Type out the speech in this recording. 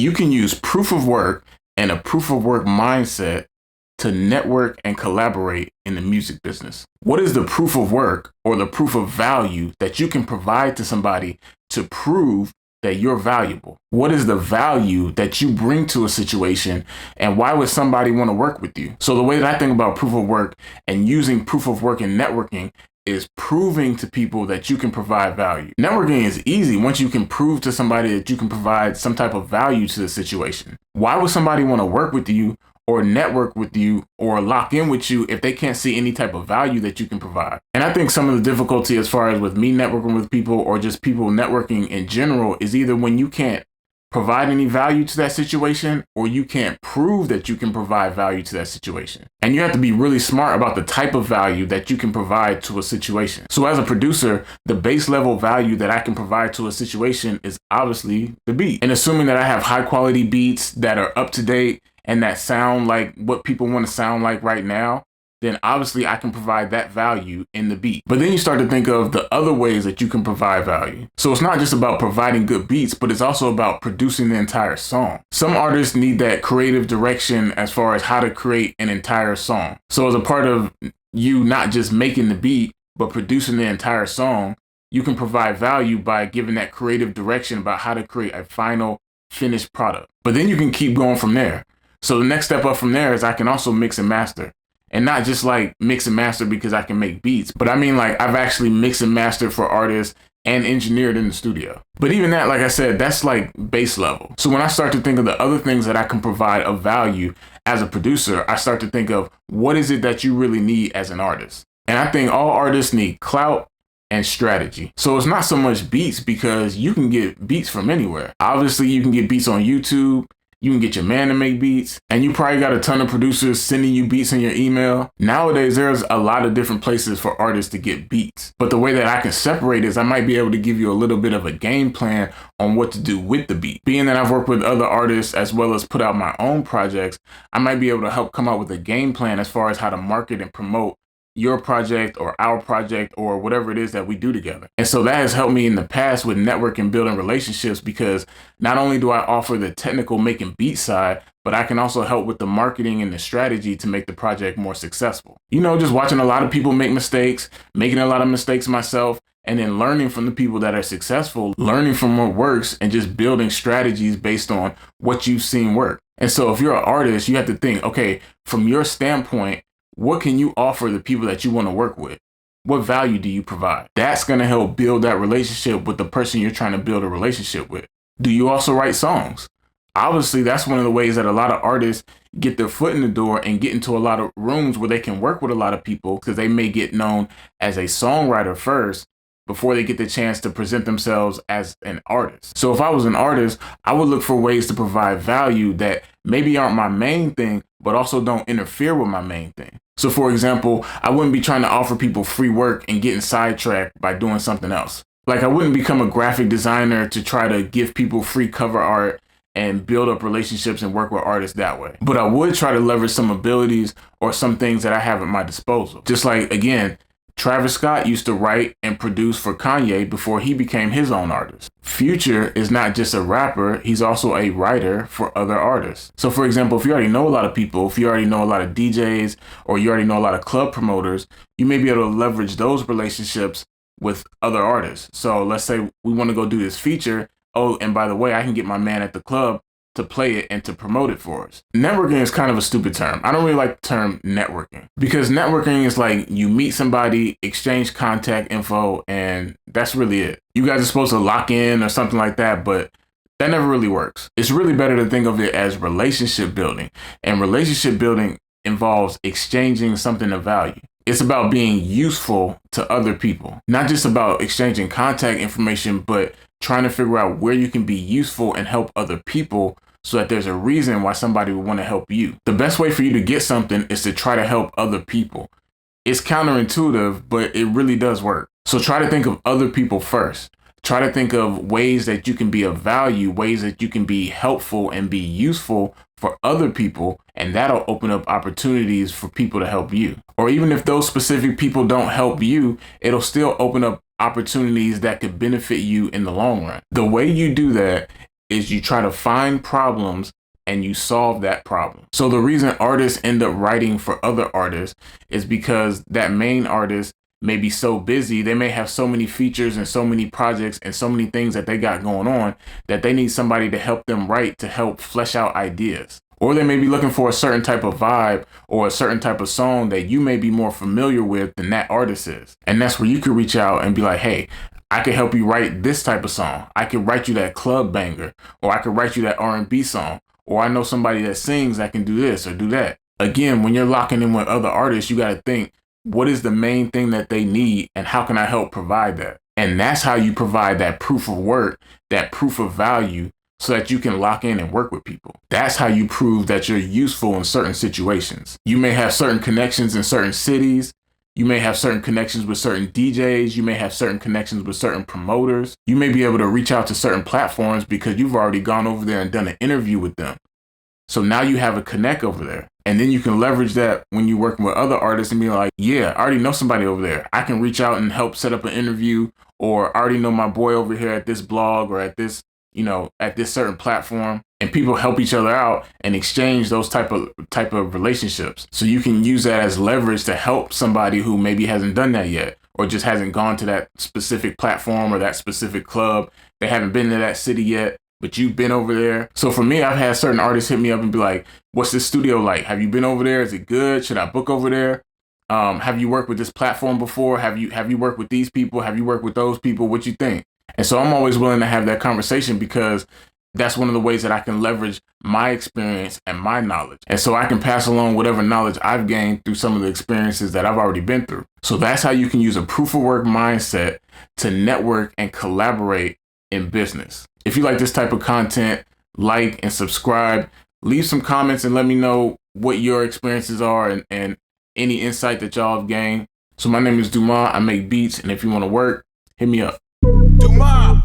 You can use proof of work and a proof of work mindset to network and collaborate in the music business. What is the proof of work or the proof of value that you can provide to somebody to prove that you're valuable? What is the value that you bring to a situation, and why would somebody want to work with you? So the way that I think about proof of work and using proof of work in networking is proving to people that you can provide value. Networking is easy once you can prove to somebody that you can provide some type of value to the situation. Why would somebody want to work with you or network with you or lock in with you if they can't see any type of value that you can provide? And I think some of the difficulty as far as with me networking with people or just people networking in general is either when you can't provide any value to that situation or you can't prove that you can provide value to that situation. And you have to be really smart about the type of value that you can provide to a situation. So as a producer, the base level value that I can provide to a situation is obviously the beat. And assuming that I have high quality beats that are up to date and that sound like what people want to sound like right now, then obviously I can provide that value in the beat. But then you start to think of the other ways that you can provide value. So it's not just about providing good beats, but it's also about producing the entire song. Some artists need that creative direction as far as how to create an entire song. So as a part of you not just making the beat, but producing the entire song, you can provide value by giving that creative direction about how to create a final finished product. But then you can keep going from there. So the next step up from there is I can also mix and master. And not just like mix and master because I can make beats, but I mean like I've actually mixed and mastered for artists and engineered in the studio. But even that, like I said, that's like base level. So when I start to think of the other things that I can provide of value as a producer, I start to think of what is it that you really need as an artist? And I think all artists need clout and strategy. So it's not so much beats because you can get beats from anywhere. Obviously you can get beats on YouTube. You can get your man to make beats, and you probably got a ton of producers sending you beats in your email. Nowadays, there's a lot of different places for artists to get beats. But the way that I can separate is I might be able to give you a little bit of a game plan on what to do with the beat. Being that I've worked with other artists as well as put out my own projects, I might be able to help come up with a game plan as far as how to market and promote your project or our project or whatever it is that we do together. And so that has helped me in the past with networking, building relationships, because not only do I offer the technical making beat side, but I can also help with the marketing and the strategy to make the project more successful. You know, just watching a lot of people make mistakes, making a lot of mistakes myself, and then learning from the people that are successful, learning from what works, and just building strategies based on what you've seen work. And so if you're an artist, you have to think, okay, from your standpoint, what can you offer the people that you want to work with? What value do you provide? That's going to help build that relationship with the person you're trying to build a relationship with. Do you also write songs? Obviously, that's one of the ways that a lot of artists get their foot in the door and get into a lot of rooms where they can work with a lot of people, because they may get known as a songwriter first before they get the chance to present themselves as an artist. So if I was an artist, I would look for ways to provide value that maybe aren't my main thing, but also don't interfere with my main thing. So for example, I wouldn't be trying to offer people free work and getting sidetracked by doing something else. Like I wouldn't become a graphic designer to try to give people free cover art and build up relationships and work with artists that way. But I would try to leverage some abilities or some things that I have at my disposal. Just like, again, Travis Scott used to write and produce for Kanye before he became his own artist. Future is not just a rapper, he's also a writer for other artists. So for example, if you already know a lot of people, if you already know a lot of DJs, or you already know a lot of club promoters, you may be able to leverage those relationships with other artists. So let's say we want to go do this feature. Oh, and by the way, I can get my man at the club to play it and to promote it for us. Networking is kind of a stupid term. I don't really like the term networking, because networking is like you meet somebody, exchange contact info, and that's really it. You guys are supposed to lock in or something like that, but that never really works. It's really better to think of it as relationship building, and relationship building involves exchanging something of value. It's about being useful to other people, not just about exchanging contact information, but trying to figure out where you can be useful and help other people so that there's a reason why somebody would want to help you. The best way for you to get something is to try to help other people. It's counterintuitive, but it really does work. So try to think of other people first. Try to think of ways that you can be of value, ways that you can be helpful and be useful for other people, and that'll open up opportunities for people to help you. Or even if those specific people don't help you, it'll still open up opportunities that could benefit you in the long run. The way you do that is you try to find problems and you solve that problem. So the reason artists end up writing for other artists is because that main artist may be so busy, they may have so many features and so many projects and so many things that they got going on that they need somebody to help them write, to help flesh out ideas. Or they may be looking for a certain type of vibe or a certain type of song that you may be more familiar with than that artist is. And that's where you could reach out and be like, hey, I could help you write this type of song. I could write you that club banger, or I could write you that R&B song, or I know somebody that sings that can do this or do that. Again, when you're locking in with other artists, you got to think, what is the main thing that they need and how can I help provide that? And that's how you provide that proof of work, that proof of value, so that you can lock in and work with people. That's how you prove that you're useful in certain situations. You may have certain connections in certain cities. You may have certain connections with certain DJs. You may have certain connections with certain promoters. You may be able to reach out to certain platforms because you've already gone over there and done an interview with them. So now you have a connect over there. And then you can leverage that when you're working with other artists and be like, yeah, I already know somebody over there. I can reach out and help set up an interview, or I already know my boy over here at this blog or at this, at this certain platform. And people help each other out and exchange those type of relationships. So you can use that as leverage to help somebody who maybe hasn't done that yet, or just hasn't gone to that specific platform or that specific club. They haven't been to that city yet, but you've been over there. So for me, I've had certain artists hit me up and be like, what's this studio like? Have you been over there? Is it good? Should I book over there? Have you worked with this platform before? Have you worked with these people? Have you worked with those people? What you think? And so I'm always willing to have that conversation because that's one of the ways that I can leverage my experience and my knowledge. And so I can pass along whatever knowledge I've gained through some of the experiences that I've already been through. So that's how you can use a proof of work mindset to network and collaborate in business. If you like this type of content, like and subscribe, leave some comments and let me know what your experiences are and any insight that y'all have gained. So my name is Dumas. I make beats, and if you want to work, hit me up. Dumas.